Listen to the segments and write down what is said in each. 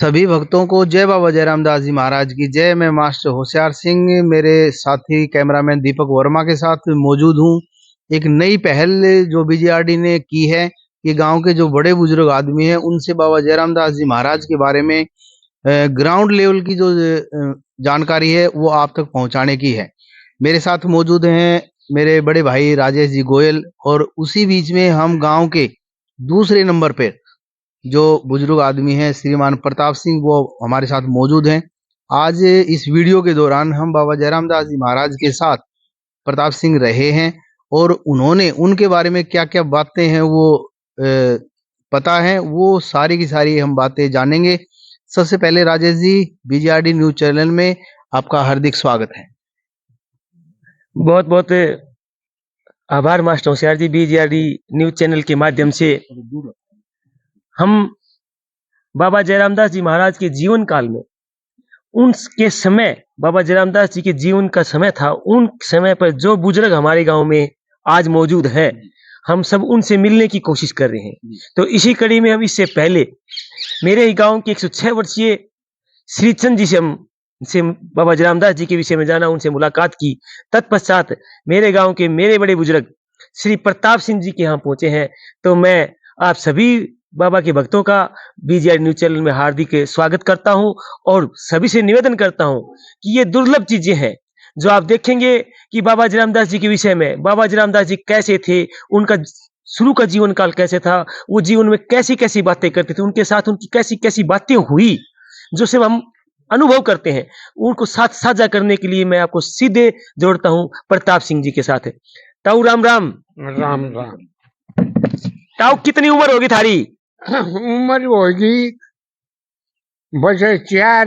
सभी भक्तों को जय बाबा जयराम दास जी महाराज की जय। मैं मास्टर होशियार सिंह मेरे साथी कैमरामैन दीपक वर्मा के साथ मौजूद हूँ। एक नई पहल जो बीजीआरडी ने की है कि गांव के जो बड़े बुजुर्ग आदमी हैं उनसे बाबा जयराम दास जी महाराज के बारे में ग्राउंड लेवल की जो जानकारी है वो आप तक पहुंचाने की है। मेरे साथ मौजूद हैं मेरे बड़े भाई राजेश जी गोयल, और उसी बीच में हम गांव के दूसरे नंबर पे जो बुजुर्ग आदमी हैं श्रीमान प्रताप सिंह, वो हमारे साथ मौजूद हैं। आज इस वीडियो के दौरान हम बाबा जयराम दास जी महाराज के साथ प्रताप सिंह रहे हैं, और उन्होंने उनके बारे में क्या क्या बातें हैं वो पता है, वो सारी की सारी हम बातें जानेंगे। सबसे पहले राजेश जी, बीजीआरडी न्यूज चैनल में आपका हार्दिक स्वागत है। बहुत बहुत आभार मास्टर होशियार जी। बीजीआरडी न्यूज चैनल के माध्यम से हम बाबा जयराम दास जी महाराज के जीवन काल में, उनके समय बाबा जयराम दास जी के जीवन का समय था, उन समय पर जो बुजुर्ग हमारे गांव में आज मौजूद है, हम सब उनसे मिलने की कोशिश कर रहे हैं। तो इसी कड़ी में हम इससे पहले मेरे ही गांव के 106 वर्षीय श्रीचंद जी से बाबा जयराम दास जी के विषय में जाना, उनसे मुलाकात की। तत्पश्चात मेरे गांव के मेरे बड़े बुजुर्ग श्री प्रताप सिंह जी के यहाँ पहुंचे हैं। तो मैं आप सभी बाबा के भक्तों का बीजीआरडी न्यूज चैनल में हार्दिक स्वागत करता हूं, और सभी से निवेदन करता हूं कि ये दुर्लभ चीजें हैं जो आप देखेंगे कि बाबा जयराम दास जी के विषय में, बाबा जयराम दास जी कैसे थे, उनका शुरू का जीवन काल कैसे था, वो जीवन में कैसी कैसी बातें करते थे, उनके साथ उनकी कैसी कैसी बातें हुई जो सिर्फ हम अनुभव करते हैं, उनको साथ साझा करने के लिए मैं आपको सीधे जोड़ता हूं प्रताप सिंह जी के साथ। ताऊ राम राम। राम राम। ताऊ कितनी उम्र होगी थारी? उम्र होगी बस 4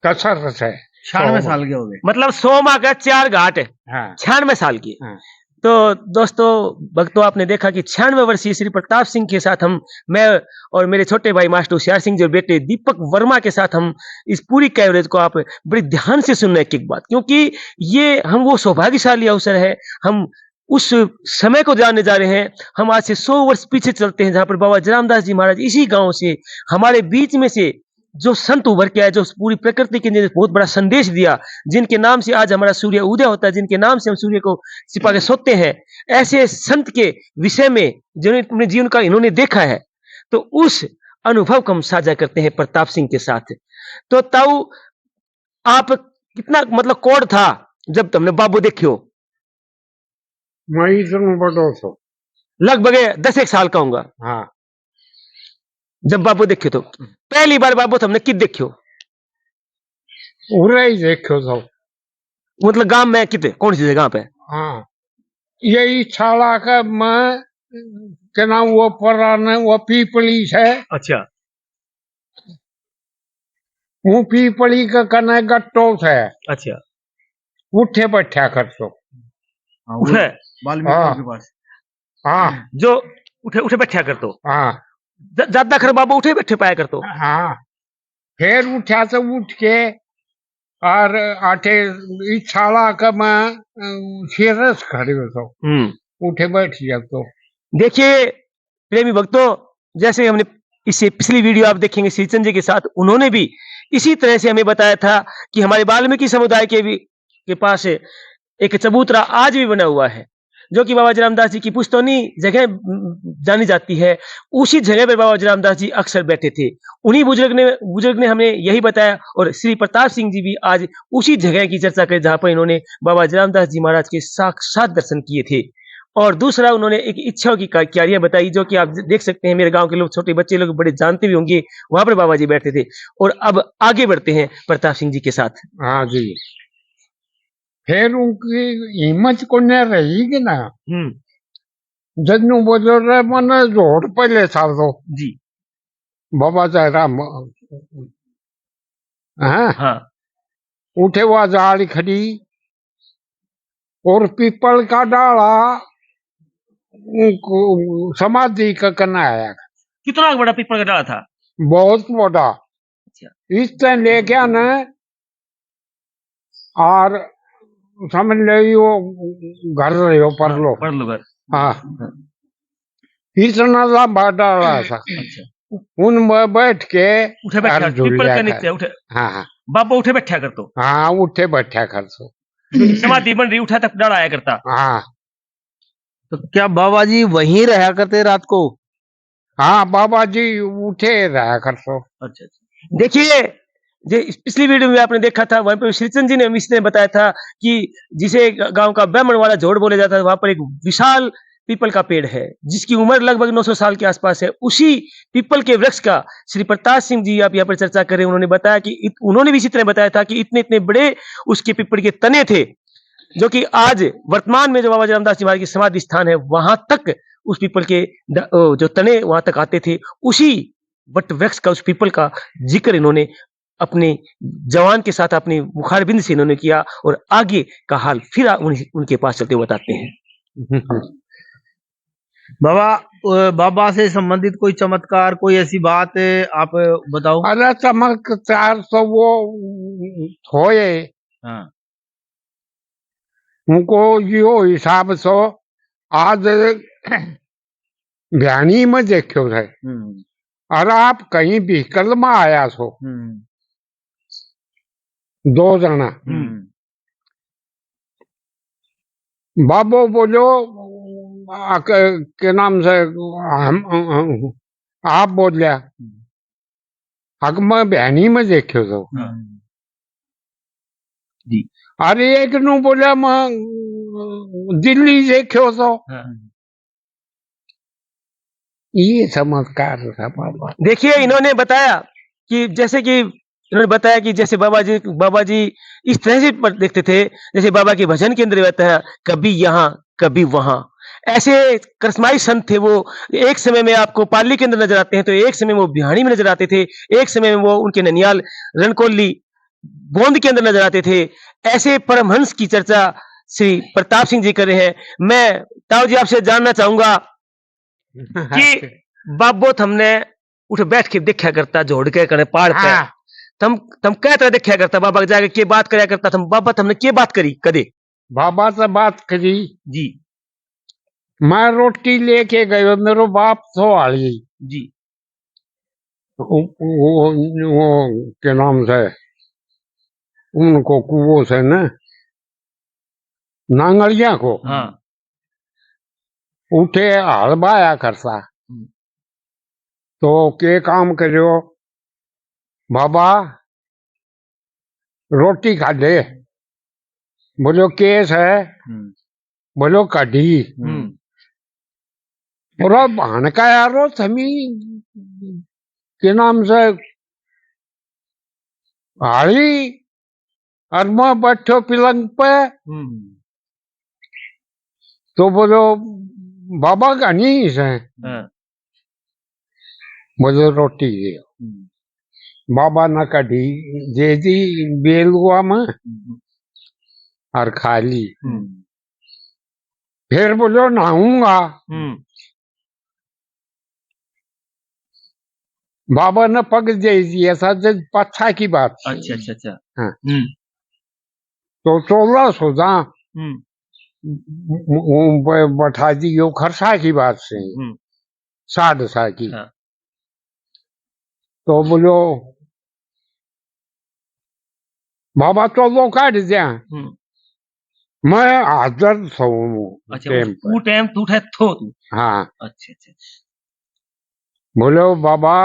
कसर है। 96 साल के हो गए, मतलब 100 माह का 4 घाट है। हाँ। 96 साल की। हाँ। तो दोस्तों भक्तों, आपने देखा कि 96 वर्षीय श्री प्रताप सिंह के साथ मैं और मेरे छोटे भाई मास्टर होशियार सिंह जी और बेटे दीपक वर्मा के साथ हम इस पूरी कवरेज को आप बड़े ध्यान से सुनना एक एक बात, क्योंकि ये हम वो सौभाग्यशाली अवसर है, हम उस समय को जानने जा रहे हैं। हम आज से 100 वर्ष पीछे चलते हैं, जहां पर बाबा जयराम दास जी महाराज इसी गांव से हमारे बीच में से जो संत उभर के आए, जो पूरी प्रकृति के लिए बहुत बड़ा संदेश दिया, जिनके नाम से आज हमारा सूर्य उदय होता है, जिनके नाम से हम सूर्य को छिपा के सोते हैं, ऐसे संत के विषय में जिन्होंने अपने जीवन का इन्होंने देखा है, तो उस अनुभव को हम साझा करते हैं प्रताप सिंह के साथ। तो ताऊ, आप कितना मतलब कोड था जब तुमने बाबू देखियो? मैं इतना बड़ो तो लगभग 10 साल का होगा। हाँ। जब बाबू देखियो तो पहली बार बाबू तुमने किद देखियो? उरे ही देखो तो मतलब गांव में कितने, कौन सी जगह पे? हाँ, यही छाला का मैं के नाम वो पुराने वो पीपली है। अच्छा। वो पीपली का कने गट्टो है। अच्छा। उठे बैठा कर तो उठे वाल्मीकि के पास। हाँ। जो उठे उठे बैठा कर तो हाँ। ज्यादा खर बाबू उठे बैठे पाया कर तो। हाँ। फिर उठा तो उठ के और आटे इस छाला का मैं सीरस खड़े हो तो उठे बैठ गया। तो देखिए प्रेमी भक्तों, जैसे हमने इससे पिछली वीडियो आप देखेंगे श्रीचंद जी के साथ, उन्होंने भी इसी तरह से हमें बताया था कि हमारे वाल्मीकि समुदाय के पास एक चबूतरा आज भी बना हुआ है, जो कि बाबा जयराम दास जी की पुश्तौनी जगह जानी जाती है। उसी जगह पर बाबा जयराम दास जी अक्सर बैठे थे। उन्हीं बुजुर्ग ने हमें यही बताया, और श्री प्रताप सिंह जी भी आज उसी जगह की चर्चा करें जहां पर इन्होंने बाबा जयराम दास जी महाराज के साक्षात दर्शन किए थे। और दूसरा, उन्होंने एक इच्छाओं की क्यारियां बताई, जो कि आप देख सकते हैं, मेरे गांव के लोग, छोटे बच्चे लोग बड़े जानते भी होंगे, वहां पर बाबा जी बैठे थे। और अब आगे बढ़ते हैं प्रताप सिंह जी के साथ। हाँ जी। फिर उनकी हिम्मत को न रहेगी ना, जन्नू बोलो रे मन जोड़ पहले साल दो जी बाबा जयराम। हाँ। उठे हुआ जाली खड़ी और पीपल का डाला समाधि का करना आया। कितना बड़ा पीपल का डाला था? बहुत बड़ा। इस तरह ले गया न, और समझ लो घर रहे हो पर लो घर। हाँ। इतना लंबा डाला था। उनमें बैठ के उठे बैठा और झूल पीपल लिया का कर। नीचे उठे हाँ बाबा उठे बैठा कर तो हाँ उठे बैठा कर सो। समाधि बन रही उठा तक डर आया करता। हाँ तो क्या बाबा जी वहीं रहा करते रात को? हाँ बाबा जी उठे रहा कर सो। अच्छा अच्छा। देखिए पिछली वीडियो में आपने देखा था, वहां पर श्रीचंद जी ने इसने बताया था कि जिसे गांव का ब्राह्मण वाला जोड़ बोले जाता है, वहां पर एक विशाल पीपल का पेड़ है जिसकी उम्र लगभग 900 साल के आसपास है। उसी पीपल के वृक्ष का श्री प्रताप सिंह जी आप यहाँ पर चर्चा कर रहे हैं, उन्होंने बताया कि उन्होंने भी इसी तरह बताया था कि इतने इतने बड़े उसके पीपल के तने थे, जो कि आज वर्तमान में जो बाबा रामदास जी महाराज की समाधि स्थान है वहां तक उस पीपल के जो तने वहां तक आते थे। उसी वट वृक्ष का, उस पीपल का जिक्र इन्होंने अपने जवान के साथ अपनी मुखारबिंद से इन्होंने किया और आगे का हाल फिर उनके पास चलते हुए बताते हैं। बाबा से संबंधित कोई चमत्कार, कोई ऐसी बात आप बताओ। अरे चमत्कार तो वो होए। हाँ उनको यो हिसाब से आज भ्यानी में देखो है। और आप कहीं व्हीकल में आया सो, 2 जना, बाबो बोलो के नाम से हम आप बोल लिया, हक मैं भ्यानी में देखो तो। जी। अरे एक नु बोला मैं दिल्ली देखो तो। ये चमत्कार था बाबा। देखिए इन्होंने बताया कि जैसे कि इन्होंने बताया कि जैसे बाबा जी इस तरह से देखते थे जैसे बाबा के भजन के अंदर रहता है, कभी यहाँ कभी वहां। ऐसे करसमाई संत थे वो। एक समय में आपको पाली के अंदर नजर आते हैं, तो एक समय वो बिहानी में नजर आते थे, एक समय में वो उनके ननियाल रणकोली बोंद के अंदर नजर आते थे। ऐसे परमहंस की चर्चा श्री प्रताप सिंह जी कर रहे हैं। मैं ताऊ जी आपसे जानना चाहूंगा कि बाबो थमने उठ बैठ के देखा करता जोड़ के करे पहाड़ पे। तम क्या तरह देखा करता बाबा जाके के बात करया करता थम बाबा थमने के बात करी कदे? बाबा से बात करी जी। मैं रोटी लेके गयो, मेरो बाप तो आली जी। वो के नाम से उनको कुओं से न नांगलिया को। हाँ। उठे हल बाया करता तो के काम करो बाबा रोटी खा दे। बोलो केस है, बोलो कढ़ी। और भान का यारो थमी के नाम से हाली और मैं बैठो पिलंग पे। तो बोलो बाबा का नहीं है, बोलो रोटी दे। बाबा न कढ़ी जे दी बेलुआ में और खाली। फिर बोलो नहाऊंगा। बाबा ने पग दे दिया था जब पच्छा की बात। अच्छा अच्छा अच्छा। हाँ। तो 1600 बैठा दियो खरसा की बात से 60 साल की। हाँ। तो बोलो बाबा तो वो काट दिया, मैं हाजर था। अच्छा तू टाइम तू उठा थो तू। हाँ। अच्छा अच्छा। बोलो बाबा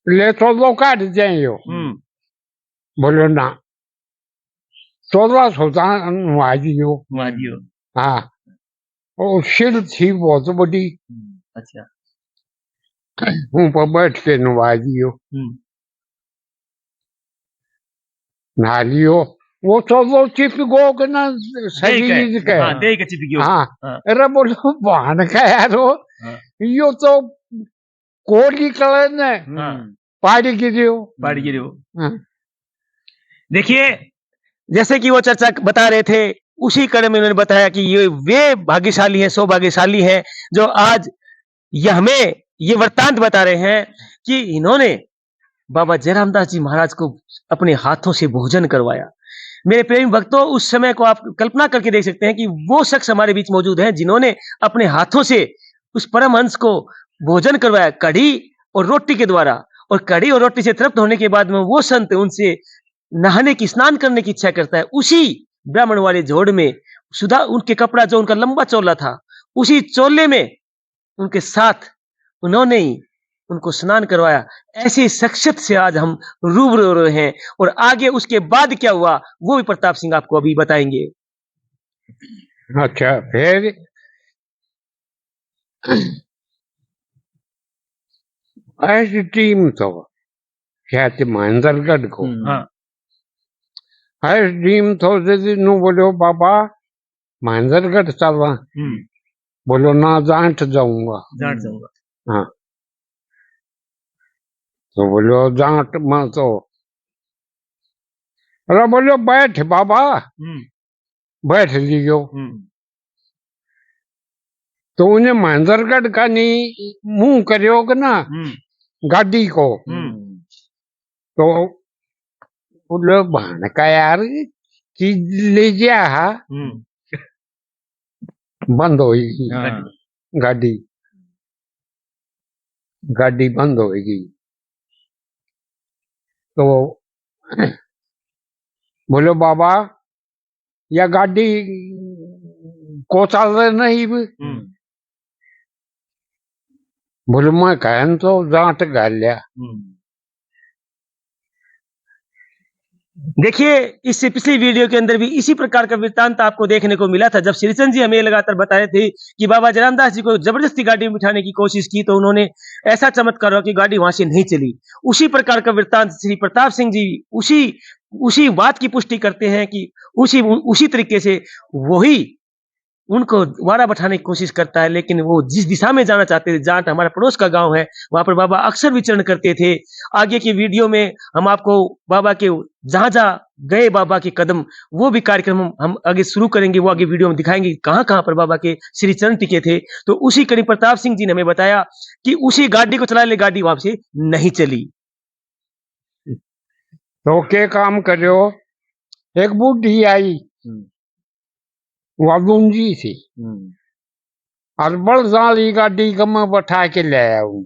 ले तो वो काट दिया। बोलो ना 1600 वादियो। हाँ। और शिल थी बहुत बड़ी। अच्छा। ऊपर बैठ के नवा दियो, नहा लियो। वो तो वो चिप गो के ना शरीर के। हाँ, दे के चिप गयो। हाँ। अरे बोलो बहन का यारो यो तो कोड़ी कले ने पहाड़ी गिरियो। देखिए जैसे कि वो चर्चा बता रहे थे, उसी कड़े में उन्होंने बताया कि ये वे भाग्यशाली हैं, सौभाग्यशाली हैं जो आज ये हमें ये वृत्तांत बता रहे हैं कि इन्होंने बाबा जयरामदास जी महाराज को अपने हाथों से भोजन करवाया। मेरे प्रेमी भक्तों, उस समय को आप कल्पना करके देख सकते हैं कि वो शख्स हमारे बीच मौजूद हैं जिन्होंने अपने हाथों से उस परमहंस को भोजन करवाया कढ़ी और रोटी के द्वारा, और कढ़ी और रोटी से तृप्त होने के बाद में वो संत उनसे नहाने की, स्नान करने की इच्छा करता है। उसी ब्राह्मण वाले जोड़ में सुधा उनके कपड़ा जो उनका लंबा चोला था, उसी चोले में उनके साथ उन्होंने ही उनको स्नान करवाया। ऐसी शख्सियत से आज हम रूबरू हो रहे हैं, और आगे उसके बाद क्या हुआ वो भी प्रताप सिंह आपको अभी बताएंगे। अच्छा, फिर ऐसी टीम तो कहते महेंद्रगढ़ को, हाँ, ऐसी टीम तो जैसे नु बोलो बाबा महेंद्रगढ़ चलवा, बोलो ना जाट जाऊंगा। जाट जाऊंगा। हाँ, तो बोलो जाट में तो, अरे बोलो बैठ बाबा, बैठ लियो। तो उन्हें महेंद्रगढ़ का नहीं मुंह करियोगे ना गाड़ी को, तो बोलो भान का यार चीज ले जा, बंद होगी गाड़ी, गाड़ी बंद होगी। तो बोलो बाबा या गाड़ी को चल रहे नहीं भी, बोलो मैं कहन तो जाट गाल लिया। देखिए, इससे पिछली वीडियो के अंदर भी इसी प्रकार का वृत्तांत आपको देखने को मिला था, जब श्रीचंद जी हमें लगातार बता रहे थे कि बाबा जयराम दास जी को जबरदस्ती गाड़ी में बिठाने की कोशिश की तो उन्होंने ऐसा चमत्कार हुआ कि गाड़ी वहां से नहीं चली। उसी प्रकार का वृत्तांत श्री प्रताप सिंह जी उसी बात की पुष्टि करते हैं कि उसी तरीके से वही उनको वारा बैठाने की कोशिश करता है, लेकिन वो जिस दिशा में जाना चाहते थे, जाट हमारा पड़ोस का गांव है, वहां पर बाबा अक्सर विचरण करते थे। आगे की वीडियो में हम आपको बाबा के जहां जहां गए बाबा के कदम, वो भी कार्यक्रम हम आगे शुरू करेंगे, वो आगे वीडियो में दिखाएंगे कहां कहां पर बाबा के श्री चरण टिके थे। तो उसी करीब प्रताप सिंह जी ने हमें बताया कि उसी गाड़ी को चला ले, गाड़ी वहां से नहीं चली। तो क्या काम करो, एक बूढ़ी आई वागुंजी थी, और बड़जाली गाड़ी का मैं बैठा के ले आऊं,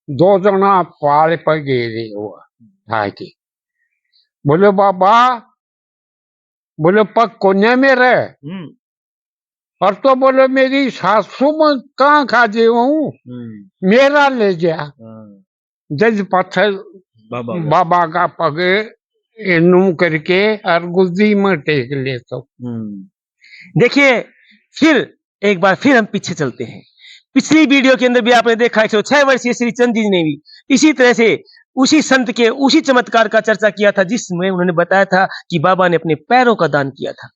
दो जना पाल पर गिरे हुआ था के, बोले बाबा, बोले पग कोने में रहे, और तो बोले मेरी सासू में कहाँ खा जे हूँ, मेरा ले जा। जज पत्थर बाबा का पग नू करके और गुद्दी में टेक ले तो। देखिए, फिर एक बार फिर हम पीछे चलते हैं। पिछली वीडियो के अंदर भी आपने देखा 106 वर्षीय श्री चंद जी ने भी इसी तरह से उसी संत के उसी चमत्कार का चर्चा किया था, जिसमें उन्होंने बताया था कि बाबा ने अपने पैरों का दान किया था।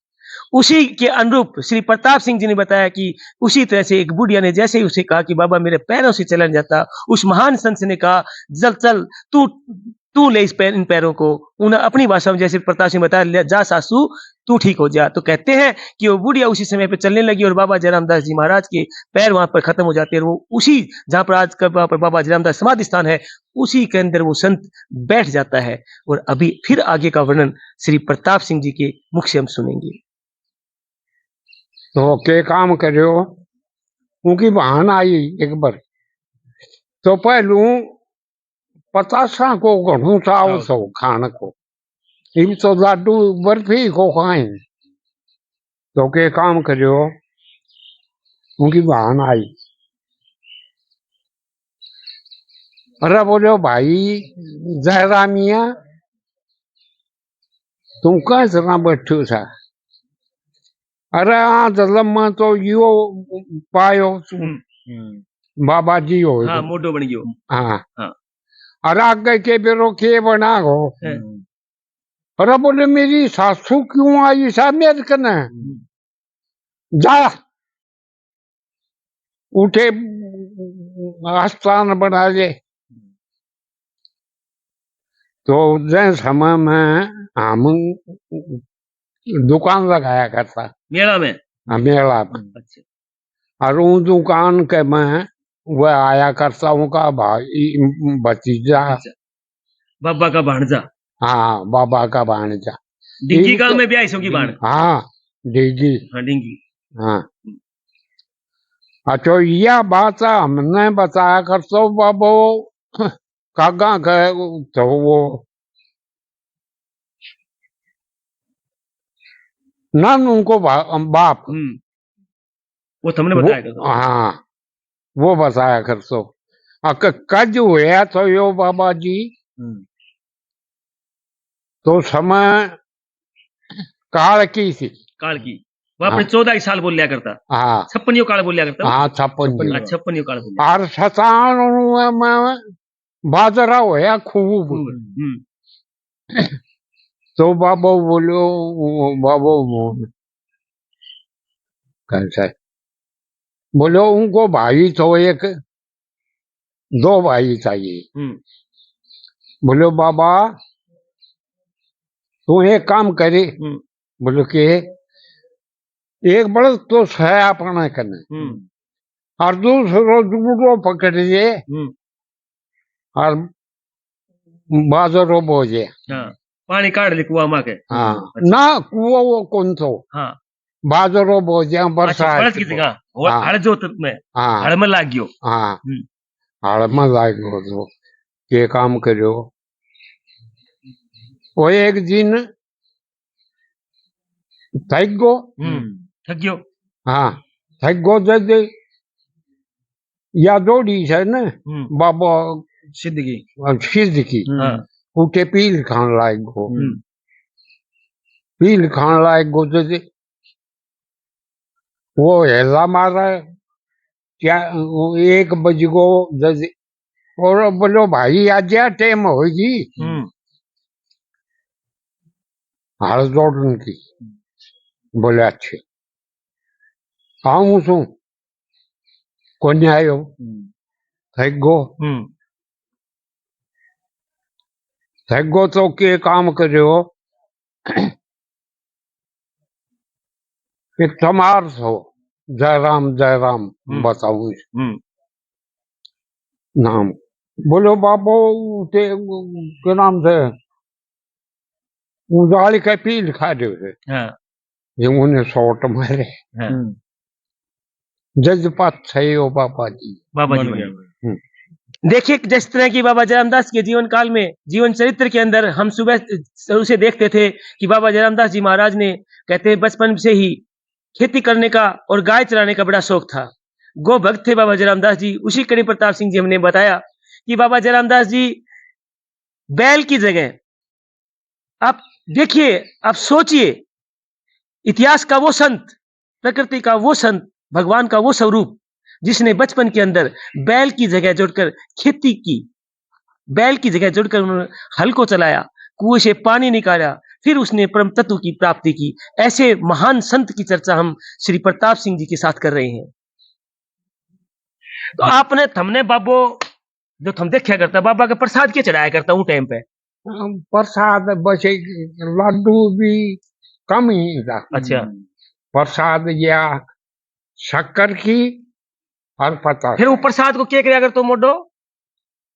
उसी के अनुरूप श्री प्रताप सिंह जी ने बताया कि उसी तरह से एक बुढ़िया ने जैसे ही उसे कहा कि बाबा मेरे पैरों से चला नहीं जाता, उस महान संत ने कहा चल चल तू ले इन पैरों को। उन्हें अपनी भाषा में जैसे प्रताप सिंह बताया, जा सासू तू ठीक हो जा। तो कहते हैं कि वो बुढ़िया उसी समय पे चलने लगी और बाबा जयराम दास जी महाराज के पैर वहां पर खत्म हो जाते हैं। वो उसी जहां पर आज वहां पर बाबा जयराम दास समाधि स्थान है, उसी के अंदर वो संत बैठ जाता है। और अभी फिर आगे का वर्णन श्री प्रताप सिंह जी के मुख से हम सुनेंगे। तो के काम करो, उनकी बहन आई एक बार, तो पहलू पतासा को घणू चाव सो खान को, इन तो लाडू बर्फी को खाए। तो के काम करो, उनकी बहन आई, अरे बोलो भाई जयरामिया तुम कहाँ से बैठो था, अरे हाँ जलम तो यो पायो बाबा जी हो, हाँ, मोटो बन गयो। हाँ, और आगे के बेरो के बना गो, अरे बोले मेरी सासू क्यों आई सा मेरे कने, जा उठे स्थान बना ले। तो जिस समय में हम दुकान लगाया करता मेला में, मेला में, अच्छा। और उन दुकान के में वह आया करता हूँ का भाई भतीजा, अच्छा। बाबा का भांजा, हाँ बाबा का भांजा, डिंगी गांव में भी आई सो की बाण, हाँ डिंगी, हाँ डिंगी, हाँ। अच्छा यह बात हमने बताया कर तो बाबू कागा गए तो वो नन उनको बाप वो तुमने बताया करता। हाँ वो बताया कर तो कज हुआ तो यो बाबा जी तो समय काल की थी। काल की वो अपने 14 साल बोल लिया करता। हाँ 56 काल बोल लिया करता। हाँ 56 56 काल बोल और 97 में बाजरा होया खूब तो बाबा बोलो बाबा कैसा बोलो उनको भाई तो एक 2 भाई चाहिए। बोलो बाबा तू एक काम करे बोलो कि एक बड़ा तो है अपना करने और दूसरो दूसरो पकड़ जे और बाजरो बोझे। हाँ पानी काट ले कुआ माँ के। हाँ ना कुआ वो कौन तो हाँ बाजरो बोझे अच्छा बरसात बरस की जगह हाँ हड़ जोत में हाँ हड़ में लाग गयो। हाँ हड़ में लाग गयो तो के काम करो वो एक दिन थक गो थक गयो। हाँ थक गो जैसे या दौड़ी है ना बाबा सिद्ध की। सिद्ध की हाँ उठे पील खान लायक गो पील खान लायक गो जैसे वो हेला मारा क्या 1 बज गो जैसे और बोलो भाई आज या टाइम होगी हल जोड़न की बोले अच्छे आऊं सू कोने आयो थक गो तो के काम करो कि तमार सो जयराम बताऊ नाम बोलो बाबू के नाम से उजाड़ के पील खा रहे थे ये उन्हें शॉट मारे जज्बात सही हो बाबा जी बाबा जी देखिए जिस तरह की बाबा जयरामदास के जीवन काल में जीवन चरित्र के अंदर हम सुबह शुरू से देखते थे कि बाबा जयरामदास जी महाराज ने कहते हैं बचपन से ही खेती करने का और गाय चराने का बड़ा शौक था। गो भक्त थे बाबा जयरामदास जी। उसी कड़ी प्रताप सिंह जी हमने बताया कि बाबा जयरामदास जी बैल की जगह आप देखिए आप सोचिए इतिहास का वो संत प्रकृति का वो संत भगवान का वो स्वरूप जिसने बचपन के अंदर बैल की जगह जोड़कर खेती की बैल की जगह जोड़कर उन्होंने हल को चलाया कुएं से पानी निकाला फिर उसने परम तत्व की प्राप्ति की। ऐसे महान संत की चर्चा हम श्री प्रताप सिंह जी के साथ कर रहे हैं। तो आपने थमने बाबो जो थम देखा करता बाबा का प्रसाद क्या चढ़ाया करता हूँ टाइम पे प्रसाद बचे लड्डू भी कम ही था। अच्छा प्रसाद या शक्कर की और पता फिर वो प्रसाद को क्या किया करते हो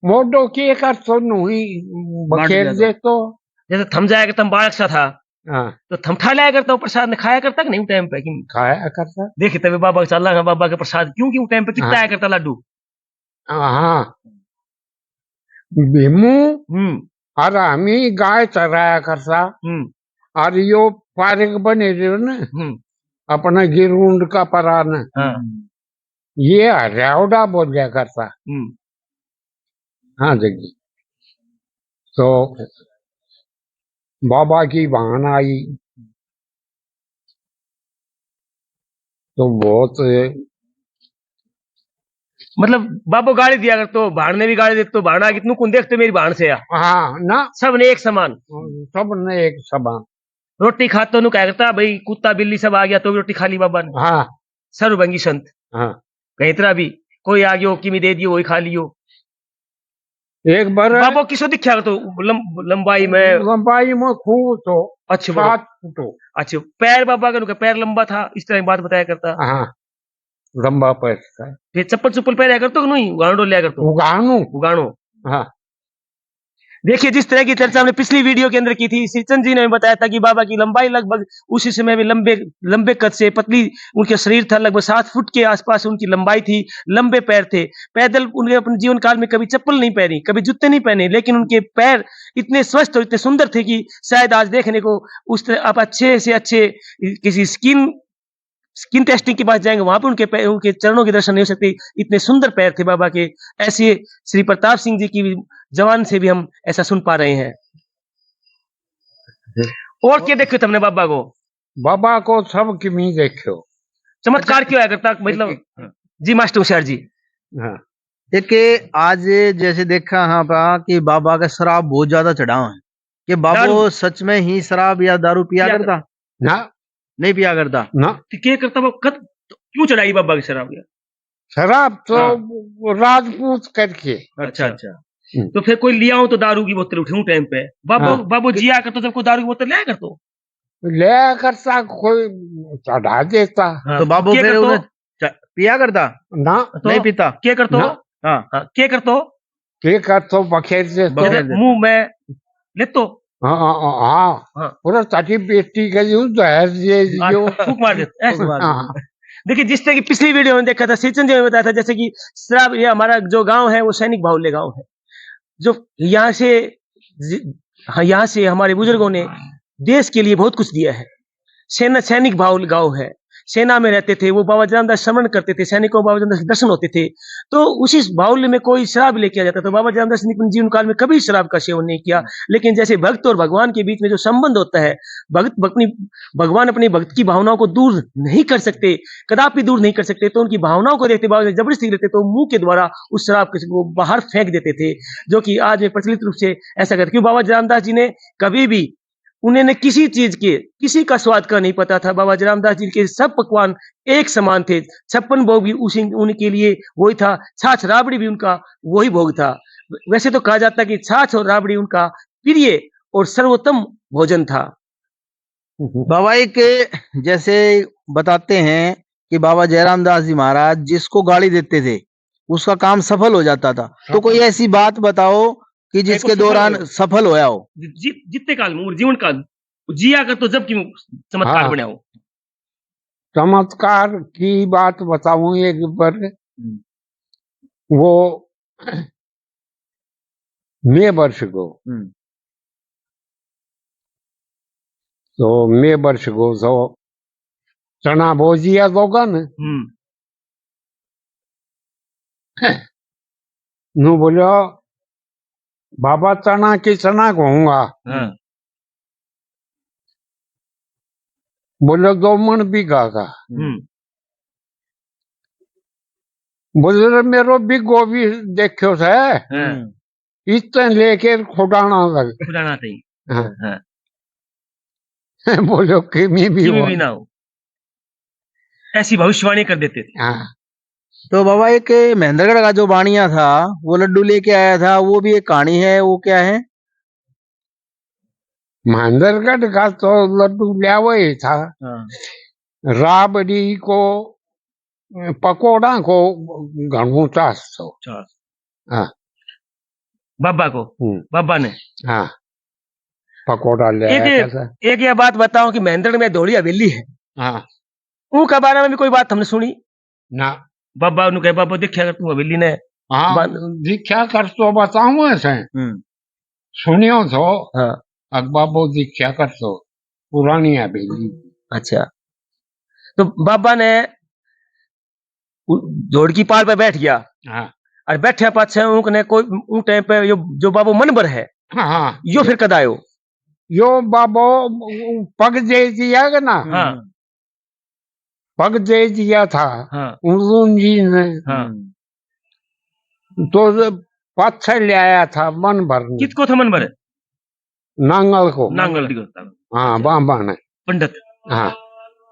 मोडो के कर तो नहीं बखेर दे तो जैसे थम जाया करता बालक सा था तो थम खा लाया करता हूँ प्रसाद ने खाया करता कि नहीं टाइम पे कि खाया करता देखे तभी बाबा चल रहा बाबा के प्रसाद क्यों टाइम पे कितना आया करता लड्डू। हाँ भीमू और हमी गाय चराया करता और यो पारिक बने रहे ना अपना गिरुंड का परान ये हरियावड़ा बोल जाया करता। हाँ जगी तो बाबा की बहन आई तो बहुत मतलब बाबो गाड़ी दिया कर तो भाड़ ने भी गाड़ी दे तो भाड़ा कितनू कौन देखते मेरी भाड़ से हाँ ना सब ने एक समान रोटी खाते नु क्या करता भाई कुत्ता बिल्ली सब आ गया तो भी रोटी खा ली बाबा ने। हाँ सर्वभंगी संत कहीं तरह भी कोई आ गयो कि दे दियो वही खा लियो। एक बार बाबो किसो दिखा तो लंबाई में खूब तो अच्छा 7 फुट अच्छा पैर बाबा का पैर लंबा था इस तरह की बात बताया करता। हाँ लंबा पैर था फिर चप्पल चुप्पल पहना करतो कि नहीं उगानो लिया करतो उगानो हाँ देखिए, जिस तरह की चर्चा हमने पिछली वीडियो के अंदर की थी, श्रीचंद जी ने हमें बताया था कि बाबा की लंबाई लगभग उसी समय में लंबे लंबे कद से पतली उनका शरीर था, लगभग 7 फुट के आसपास उनकी लंबाई थी, लंबे पैर थे। पैदल उन्होंने अपने जीवन काल में कभी चप्पल नहीं पहनी, कभी जूते नहीं पहने, लेकिन उनके पैर इतने स्वस्थ और इतने सुंदर थे कि शायद आज देखने को उस तरह आप अच्छे से अच्छे किसी स्किन टेस्टिंग के पास जाएंगे, वहां पे उनके चरणों के दर्शन नहीं हो सकते, इतने सुंदर पैर थे बाबा के। ऐसे श्री प्रताप सिंह जी की भी जवान से भी हम ऐसा सुन पा रहे हैं। और क्या देखो तुमने बाबा को? बाबा को सब किमी देखो। चमत्कार क्यों आया करता मतलब? जी मास्टर होशियार जी। हाँ एक आज जैसे देखा हाँ पा कि बाबा का शराब बहुत ज्यादा चढ़ाव है कि बाबा दारू? सच में ही शराब या दारू पिया पिया करता? ना नहीं पिया करता। ना, तो क्या करता वो कद क्यों चढ़ाई बाबा की शराब यार? शराब तो हाँ। राजपूत करके। अच्छा अच्छा। तो फिर कोई लिया हो तो दारू की बोतल उठाऊं टाइम पे बाबू हाँ। बाबू जिया कर तो जब कोई दारू की बोतल लिया कर तो ले करता कोई चढ़ा देता। तो बाबू क्या फिर करतो? उन्हें पिया करता? ना तो नहीं पीता। क्या करतो? ना। हाँ हाँ, क्या करतो? के करतो बखेर देतो। बखेर देतो। मुंह में लेतो हाँ हाँ हाँ पूरा ताकि बेटी का यूं जहर दे दियो। फूक मार देते ऐसे। हाँ देखिए, जिस तरह की पिछली वीडियो में देखा था, श्रीचंद जी ने बताया था जैसे कि शराब, ये हमारा जो गांव है वो सैनिक बाहुल्य गांव है, जो यहाँ से हाँ, यहाँ से हमारे बुजुर्गों ने देश के लिए बहुत कुछ दिया है। सैनिक बाहुल्य गांव है, सेना में रहते थे, वो बाबा रामदास स्मरण करते थे, सैनिकों बाबा रामदास के दर्शन होते थे। तो उसी बाहुल्य में कोई शराब लेके आ जाता, तो बाबा रामदास ने अपने जीवन काल में कभी शराब का सेवन नहीं किया। लेकिन जैसे भक्त और भगवान के बीच में जो संबंध होता है, भगवान अपनी भक्त की भावनाओं को दूर नहीं कर सकते, कदापि दूर नहीं कर सकते, तो उनकी भावनाओं को देखते बाबा जबरदस्ती लेते तो मुंह के द्वारा उस शराब को बाहर फेंक देते थे, जो कि आज में प्रचलित रूप से ऐसा करते। क्यों? बाबा रामदास जी ने कभी भी, उन्हें किसी चीज के किसी का स्वाद का नहीं पता था। बाबा रामदास जी के सब पकवान एक समान थे। 56 भोग भी उसी उनके लिए वही था, छाछ राबड़ी भी उनका वही भोग था। वैसे तो कहा जाता है कि छाछ और राबड़ी उनका प्रिय और सर्वोत्तम भोजन था। बाबा एक जैसे बताते हैं कि बाबा जयराम दास जी महाराज जिसको गाली देते थे उसका काम सफल हो जाता था। तो कोई ऐसी बात बताओ कि जिसके दौरान सफल होया हो। जितने काल में जीवन काल जिया कर तो जब क्यों चमत्कार हाँ। बना हो। चमत्कार की बात बताऊं एक बार। वो मई वर्ष को, तो मई वर्ष को तो चना बोजिया दोगा न। नु बोलो बाबा चना की चना कहूंगा। बोलो 2 मन बीघा का। बोले मेरो बिगो भी देखो है इतने लेके खुदाना लग। खुदाना थी। हाँ। बोलो किमी भी भी ना हो, ऐसी भविष्यवाणी कर देते थे। हाँ। तो बाबा एक महेंद्रगढ़ का जो बाणिया था वो लड्डू लेके आया था, वो भी एक कहानी है, वो क्या है? महेंद्रगढ़ का तो लड्डू लिया वही था। राबड़ी को पकोड़ा को घणू चास तो। हाँ बाबा को बाबा ने हाँ पकोड़ा ले आया था। एक यह बात बताओ कि महेंद्रगढ़ में धौली हवेली है, हाँ उनका बारे में भी कोई बात हमने सुनी ना। बाबा उन्होंने कहा बाबा देखा कर तू हवेली ने। हाँ दीक्षा कर तो बताऊं ऐसे सुनियो तो। हाँ बाबू दीक्षा कर तो पुरानी हवेली। अच्छा, तो बाबा ने जोड़ की पाल पे बैठ गया। हाँ और बैठे पाछे उनने कोई उन टाइम पे जो बाबू मनबर है हाँ यो फिर कद आयो यो बाबू पग दे दिया ना। हाँ पग दे दिया था। हाँ उर्दून जी ने। हाँ तो पाछे ले आया था मन भरने। किसको था मनबर? नांगल को। नांगल हाँ बाबा ने पंडित। हाँ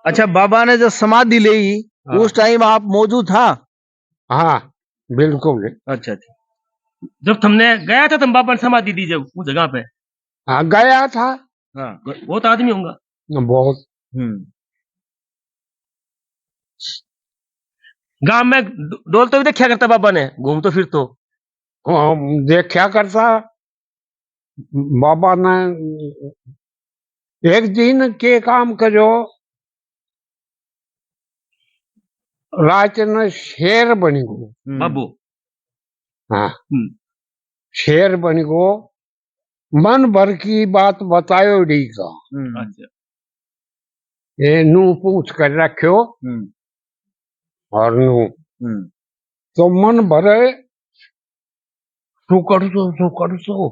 अच्छा, बाबा ने जब समाधि ली उस टाइम आप मौजूद था? हाँ बिल्कुल। अच्छा अच्छा, जब तुमने गया था तुम बाबा ने समाधि दी जब उस जगह पे? हाँ गया था। हाँ बहुत आदमी होगा। बहुत। गांव में डोल तो भी देखा करता बाबा ने, घूम तो फिर तो देखा करता। बाबा ने एक दिन के काम करो, रात ने शेर बन गो। बाबू हाँ, शेर बन गो, मन भर की बात बतायो डी का। अच्छा ये नू पूछ कर रखो और नू तो मन भरे सुकड़ सो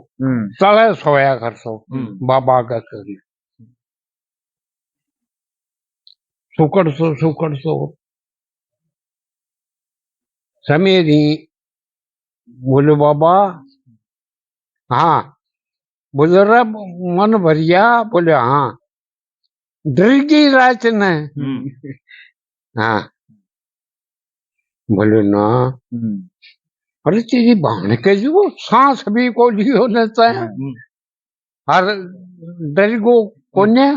तले सोया कर सो बाबा का करी सुकड़ सो समेरी। बोले बाबा हाँ। बोले रे मन भरिया। बोले हाँ। डर गई रात ने। हाँ। बोले ना। अरे तेरी बहन के जो सांस भी को लियो लेता है और डर गो कोने।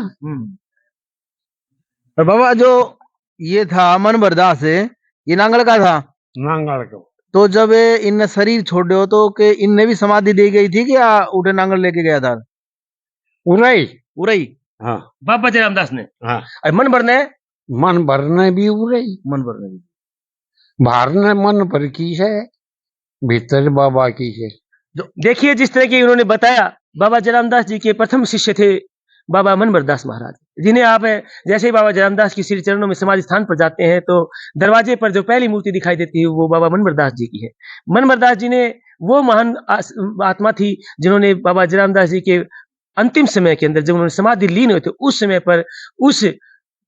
और बाबा जो ये था मन बर्दाश्त है, ये नांगल का था। नांगल को तो जब इन शरीर छोड़ हो तो के इनने भी समाधि दी गई थी कि या उठे नांगल लेके गया था? उरई उरई हाँ बाबा जय रामदास ने। हाँ और मन भरने मन भरने भी उरई मन भरने भी भारने मन भर की है भीतर बाबा की है। जो देखिए जिस तरह की उन्होंने बताया, बाबा जयरामदास जी के प्रथम शिष्य थे बाबा मनभरदास महाराज, जिन्हें आप जैसे ही बाबा जयरामदास की श्री चरणों में समाधि स्थान पर जाते हैं तो दरवाजे पर जो पहली मूर्ति दिखाई देती है वो बाबा मनभरदास जी की है। मनभरदास जी ने वो महान आत्मा थी जिन्होंने बाबा जयरामदास जी के अंतिम समय के अंदर जब उन्होंने समाधि लीन हुए थे उस समय पर उस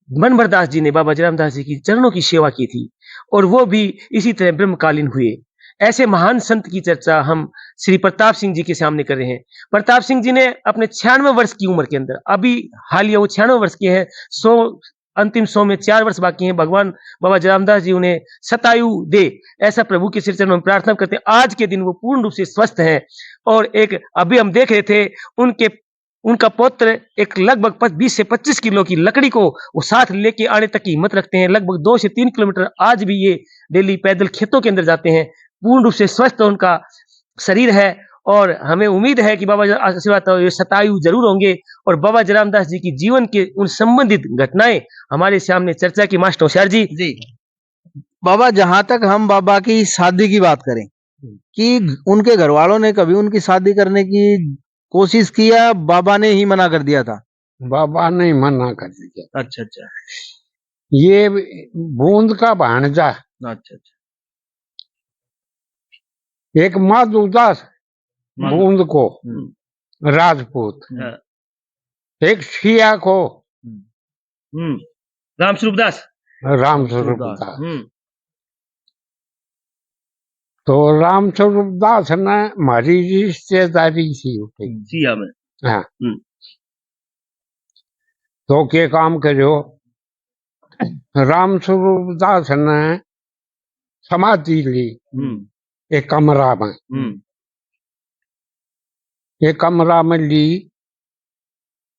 मनभरदास जी ने बाबा जयरामदास जी की चरणों की सेवा की थी और वो भी इसी तरह ब्रह्मकालीन हुए। ऐसे महान संत की चर्चा हम श्री प्रताप सिंह जी के सामने कर रहे हैं। प्रताप सिंह जी ने अपने 96 वर्ष की उम्र के अंदर, अभी हालिया वो 96 वर्ष के हैं, 100 अंतिम 100 में 4 वर्ष बाकी हैं। भगवान बाबा जयरामदास जी उन्हें शतायु दे, ऐसा प्रभु के श्री चरणों में प्रार्थना करते हैं। आज के दिन वो पूर्ण रूप से स्वस्थ हैं और एक अभी हम देख रहे थे उनका पौत्र एक लगभग 20 से 25 किलो की लकड़ी को वो साथ लेके आने तक की हिम्मत रखते हैं। लगभग 2 से 3 किलोमीटर आज भी ये डेली पैदल खेतों के अंदर जाते हैं। पूर्ण रूप से स्वस्थ उनका शरीर है और हमें उम्मीद है कि बाबा आशीर्वाद ये शतायु जरूर होंगे और बाबा जयरामदास जी की जीवन के उन संबंधित घटनाएं हमारे सामने चर्चा की। मास्टर होशियार जी बाबा, जहां तक हम बाबा की शादी की बात करें कि उनके घर वालों ने कभी उनकी शादी करने की कोशिश किया, बाबा ने ही मना कर दिया था? बाबा ने मना कर दिया। अच्छा अच्छा। ये बूंद का भांजा, अच्छा अच्छा। एक माधुदास बूंद को राजपूत, एक शिया को रामस्वरूप दास। तो रामस्वरूप दास ने हमारी रिश्तेदारी थी सिया में। हाँ। तो क्या काम करो, रामस्वरूप दास ने समाधि ली एक कमरा में। एक कमरा में ली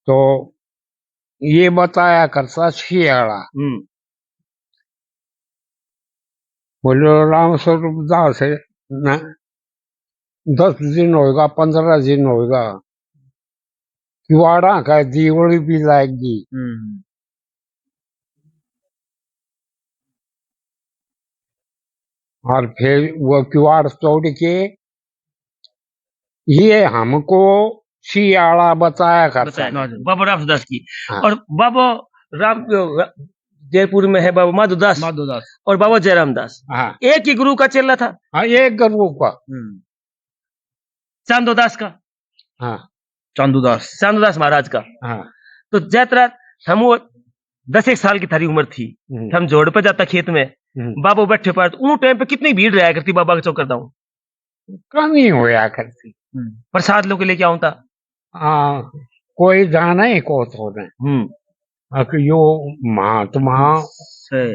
तो ये बताया करता शियाड़ा। बोलो रामस्वरूप दास न 10 दिन होगा, 15 दिन होगा, किवाड़ा का दीवाली भी लाएगी। और फिर वो किवाड़ तोड़ के ये हमको शियाड़ा बताया करता है बाबा रामदास की। हाँ। और बाबा राम जयपुर में है बाबा माधोदास और बाबा जयरामदास। हाँ। एक ही गुरु का चेला था। हाँ, एक गुरु का। चांदोदास का। हाँ, चांदोदास महाराज का। हाँ। तो जैतरा हम 10 साल की थारी उम्र थी, हम जोड़ पे जाता खेत में, बाबा बैठे पर उन टाइम पे कितनी भीड़ रहा करती बाबा का चौकरदा हूँ, कमी होया करती। प्रसाद लोग लेके आऊं था। कोई जाना ही को तो नहीं यो महात्मा से।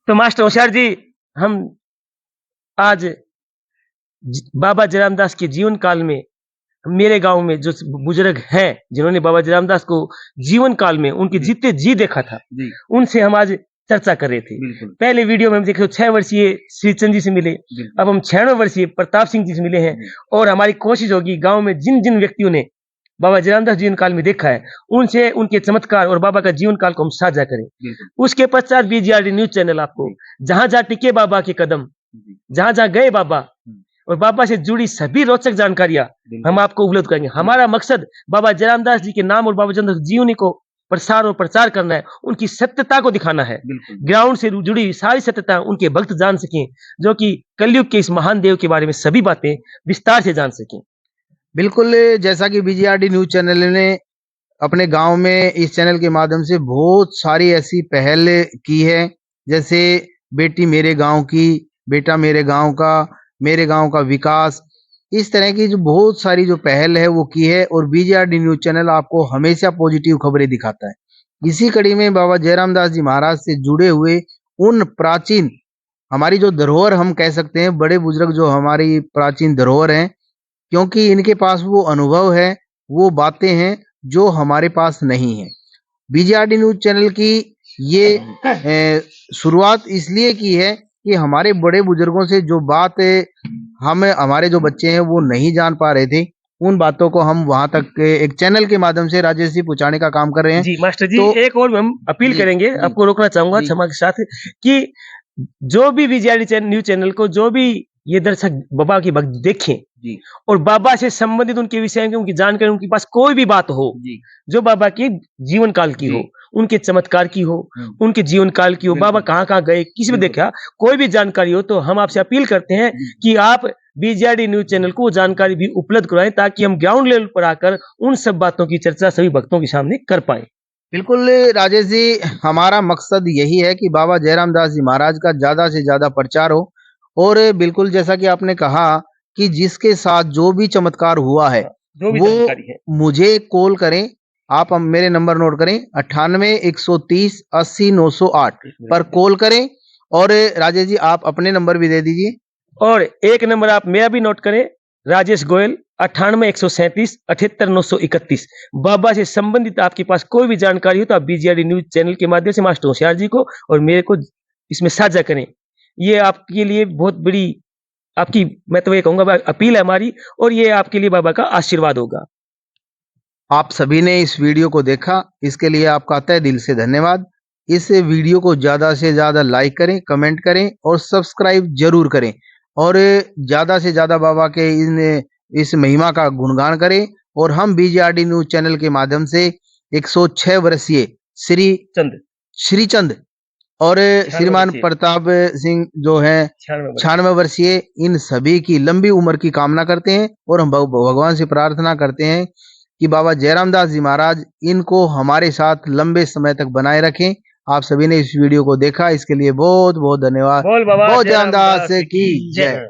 तो मास्टर होशियार जी, हम आज बाबा जयरामदास के जीवन काल में मेरे गांव में जो बुजुर्ग हैं जिन्होंने बाबा जयरामदास को जीवन काल में उनके जीते जी देखा था, उनसे हम आज चर्चा कर रहे थे। बिल्कुल पहले वीडियो में हम देखे 6 वर्षीय श्रीचंद जी से मिले, बिल्कुल अब हम 96 वर्षीय प्रताप सिंह जी से मिले हैं। और हमारी कोशिश होगी गांव में जिन जिन व्यक्तियों ने बाबा जयराम दास जीवन काल में देखा है, उनसे उनके चमत्कार और बाबा का जीवन काल को हम साझा करें। बिल्कुल उसके पश्चात बीजीआरडी न्यूज चैनल आपको जहां जहां टिके बाबा के कदम, जहां जहां गए बाबा और बाबा से जुड़ी सभी रोचक जानकारियां हम आपको उपलब्ध करेंगे। हमारा मकसद बाबा जयराम दास जी के नाम और बाबा जयराम दास जीवनी को प्रसार और प्रचार करना है, उनकी सत्यता को दिखाना है। बिल्कुल ग्राउंड से जुड़ी सारी सत्यता उनके भक्त जान सकें, जो कि कलयुग के इस महान देव के बारे में सभी बातें विस्तार से जान सकें। बिल्कुल जैसा कि बीजीआरडी न्यूज चैनल ने अपने गांव में इस चैनल के माध्यम से बहुत सारी ऐसी पहल की है, जैसे बेटी मेरे गांव की, बेटा मेरे गांव का विकास, इस तरह की जो बहुत सारी जो पहल है वो की है। और बीजीआरडी न्यूज चैनल आपको हमेशा पॉजिटिव खबरें दिखाता है। इसी कड़ी में बाबा जयराम दास जी महाराज से जुड़े हुए उन प्राचीन, हमारी जो धरोहर हम कह सकते हैं, बड़े बुजुर्ग जो हमारी प्राचीन धरोहर हैं, क्योंकि इनके पास वो अनुभव है, वो बातें हैं जो हमारे पास नहीं है। बीजीआरडी न्यूज चैनल की ये शुरुआत इसलिए की है कि हमारे बड़े बुजुर्गों से जो बात हमारे जो बच्चे हैं वो नहीं जान पा रहे थे, उन बातों को हम वहां तक एक चैनल के माध्यम से राजेश जी पहुंचाने का काम कर रहे हैं। जी मास्टर जी, तो एक और हम अपील जी, करेंगे, जी, आपको रोकना चाहूंगा जी। क्षमा के साथ, कि जो भी बीजीआरडी न्यूज चैनल को जो भी ये दर्शक बाबा की भक्त देखें जी और बाबा से संबंधित उनके विषय में उनकी जानकारी, उनके पास कोई भी बात हो जी जो बाबा की जीवन काल की हो, जी। उनके चमत्कार की हो, उनके जीवन काल की हो, बिल्कुल। बाबा कहाँ कहाँ गए, किसी में बिल्कुल। देखा, कोई भी जानकारी हो, तो हम आपसे अपील करते हैं कि आप बीजीआरडी न्यूज चैनल को जानकारी भी उपलब्ध कराएं, ताकि हम ग्राउंड लेवल पर आकर उन सब बातों की चर्चा सभी भक्तों के सामने कर पाए। बिल्कुल राजेश जी, हमारा मकसद यही है कि बाबा जयराम दास जी महाराज का ज्यादा से ज्यादा प्रचार हो। और बिल्कुल जैसा कि आपने कहा कि जिसके साथ जो भी चमत्कार हुआ है जो भी वो जानकारी है मुझे कॉल करें। आप मेरे नंबर नोट करें, 98 130 80 908 पर कॉल करें। और राजेश जी आप अपने नंबर भी दे दीजिए। और एक नंबर आप मेरा भी नोट करें, राजेश गोयल 98 137 78 931। बाबा से संबंधित आपके पास कोई भी जानकारी हो तो आप बीजीआरडी न्यूज चैनल के माध्यम से मास्टर होशियार जी को और मेरे को इसमें साझा करें। ये आपके लिए बहुत बड़ी आपकी, मैं तो ये कहूंगा, अपील है हमारी, और ये आपके लिए बाबा का आशीर्वाद होगा। आप सभी ने इस वीडियो को देखा, इसके लिए आपका तहे दिल से धन्यवाद। इस वीडियो को ज्यादा से ज्यादा लाइक करें, कमेंट करें और सब्सक्राइब जरूर करें। और ज्यादा से ज्यादा बाबा के इस महिमा का गुणगान करें। और हम बीजीआरडी न्यूज चैनल के माध्यम से 106 वर्षीय श्रीचंद और श्रीमान वर्षीय। प्रताप सिंह जो हैं 96 वर्षीय, इन सभी की लंबी उम्र की कामना करते हैं। और हम भगवान से प्रार्थना करते हैं कि बाबा जयराम दास जी महाराज इनको हमारे साथ लंबे समय तक बनाए रखें। आप सभी ने इस वीडियो को देखा, इसके लिए बहुत बहुत धन्यवाद। बोल बाबा बहुत जयराम दास की जय।